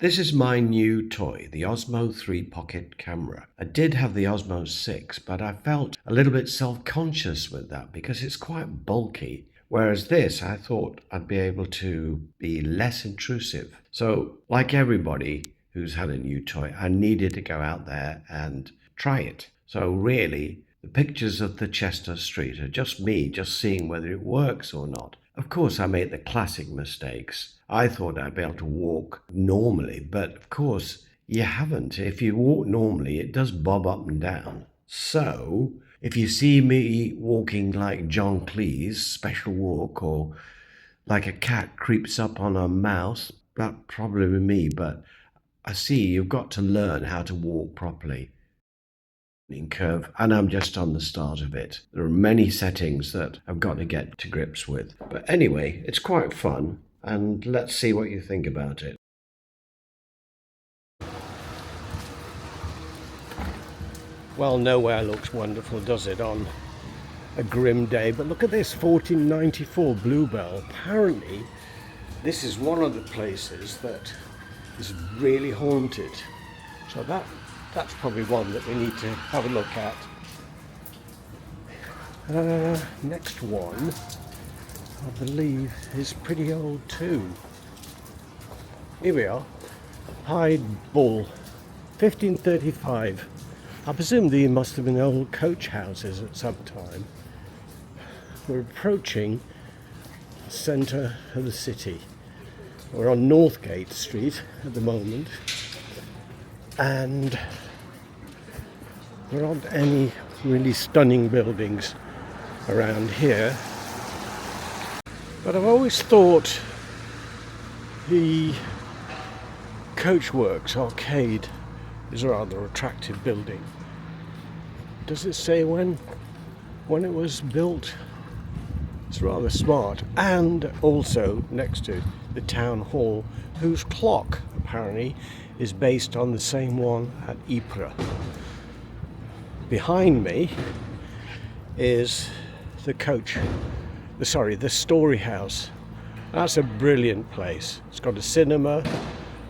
This is my new toy, the Osmo 3 Pocket Camera. I did have the Osmo 6, but I felt a little bit self-conscious with that because it's quite bulky. Whereas this, I thought I'd be able to be less intrusive. So, like everybody who's had a new toy, I needed to go out there and try it. So really, the pictures of the Chester Street are just me just seeing whether it works or not. Of course, I made the classic mistakes. I thought I'd be able to walk normally, but of course, you haven't. If you walk normally, it does bob up and down. So, if you see me walking like John Cleese, special walk, or like a cat creeps up on a mouse, that probably me, but I see you've got to learn how to walk properly in curve, and I'm just on the start of it. There are many settings that I've got to get to grips with. But anyway, it's quite fun, and let's see what you think about it. Well, nowhere looks wonderful, does it, on a grim day? But look at this, 1494 Bluebell. Apparently, this is one of the places that is really haunted. So that's probably one that we need to have a look at. Next one, I believe, is pretty old too. Here we are, Hyde Bull, 1535. I presume these must have been old coach houses at some time. We're approaching the centre of the city. We're on Northgate Street at the moment, and there aren't any really stunning buildings around here. But I've always thought the Coachworks arcade is a rather attractive building. Does it say when it was built? It's rather smart. And also next to the town hall, whose clock apparently is based on the same one at Ypres. Behind me is the Story House. That's a brilliant place. It's got a cinema,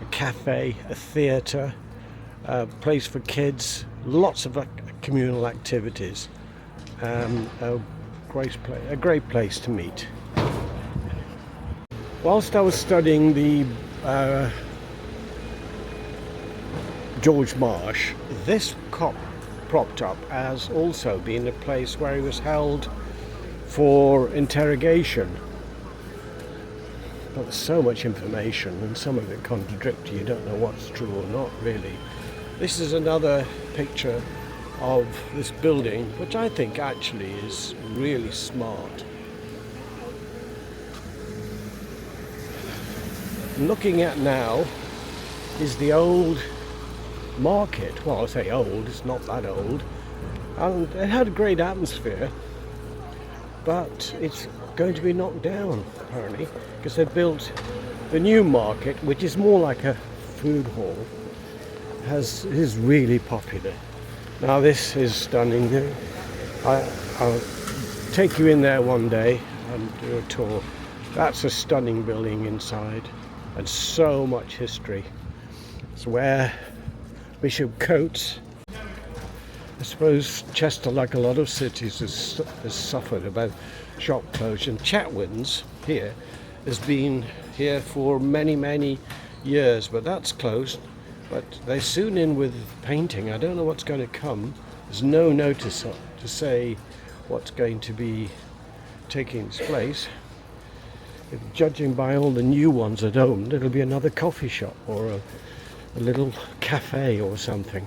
a cafe, a theatre, a place for kids, lots of communal activities, a great place to meet. Whilst I was studying the George Marsh, this cop propped up as also being a place where he was held for interrogation. But there's so much information and some of it contradictory, you don't know what's true or not really. This is another picture of this building, which I think actually is really smart. Looking at now is the old market. Well, I say old, it's not that old. And it had a great atmosphere, but it's going to be knocked down apparently because they built the new market, which is more like a food hall. Is really popular. Now this is stunning. I'll take you in there one day and do a tour. That's a stunning building inside and so much history. It's where Bishop Coates, I suppose Chester, like a lot of cities, has suffered about shop closure. And Chatwin's here has been here for many years, but that's closed. But they're soon in with painting. I don't know what's going to come. There's no notice to say what's going to be taking its place. If judging by all the new ones that opened, it'll be another coffee shop or a little cafe or something.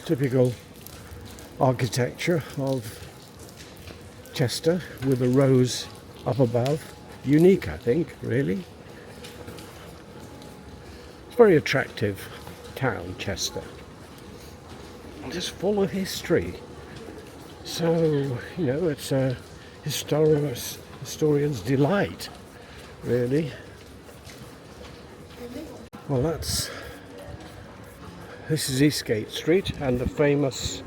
Typical architecture of Chester with a rose up above. Unique, I think, really. It's a very attractive town, Chester. Just full of history. So, it's a historian's delight, really. Well, this is Eastgate Street and the famous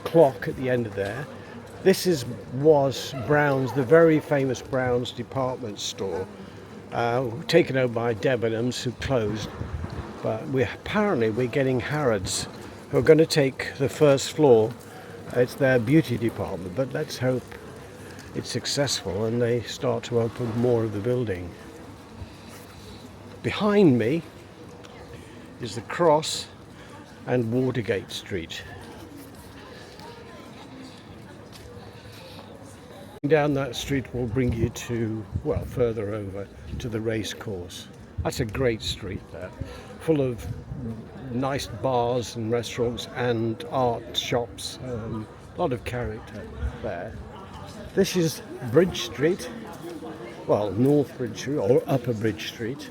clock at the end of there. This was Brown's, the very famous Brown's department store, taken over by Debenhams, who closed. But we're getting Harrods, who are going to take the first floor. It's their beauty department, but let's hope it's successful and they start to open more of the building. Behind me is the Cross and Watergate Street. Down that street will bring you to, well, further over to the race course. That's a great street there, full of nice bars and restaurants and art shops. A lot of character there. This is Bridge Street, well, North Bridge Street or Upper Bridge Street.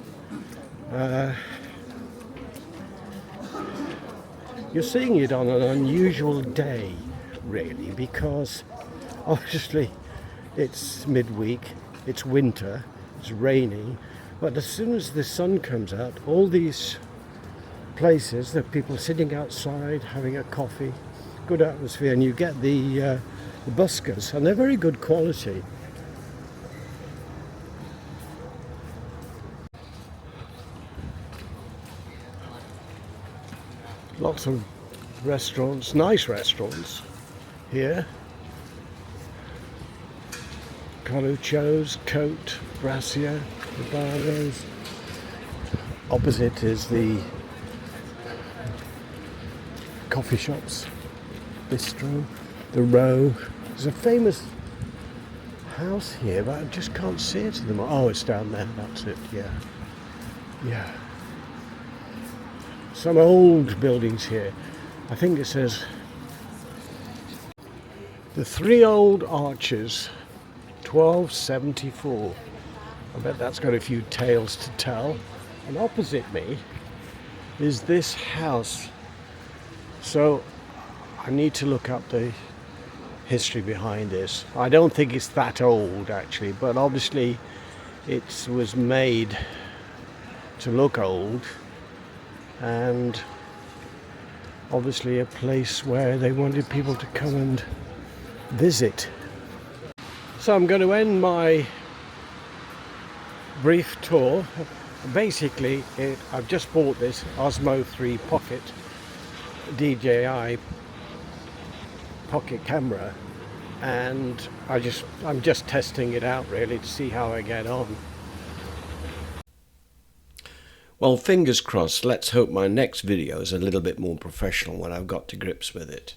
You're seeing it on an unusual day, really, because obviously it's midweek, it's winter, it's raining, but as soon as the sun comes out, all these places, there are people sitting outside having a coffee, good atmosphere, and you get the buskers, and they're very good quality. Lots of restaurants, nice restaurants here. Coluccio's, Cote, Brassia, Barbados. Opposite is the coffee shops, bistro, the Row. There's a famous house here, but I just can't see it at the moment. Oh, it's down there, that's it, yeah. Yeah. Some old buildings here. I think it says the Three Old Arches, 1274. I bet that's got a few tales to tell. And opposite me is this house. So I need to look up the history behind this. I don't think it's that old actually, but obviously it was made to look old, and obviously a place where they wanted people to come and visit. So I'm going to end my brief tour. Basically, I've just bought this Osmo 3 Pocket DJI pocket camera, and I'm just testing it out really to see how I get on. Well, fingers crossed. Let's hope my next video is a little bit more professional when I've got to grips with it.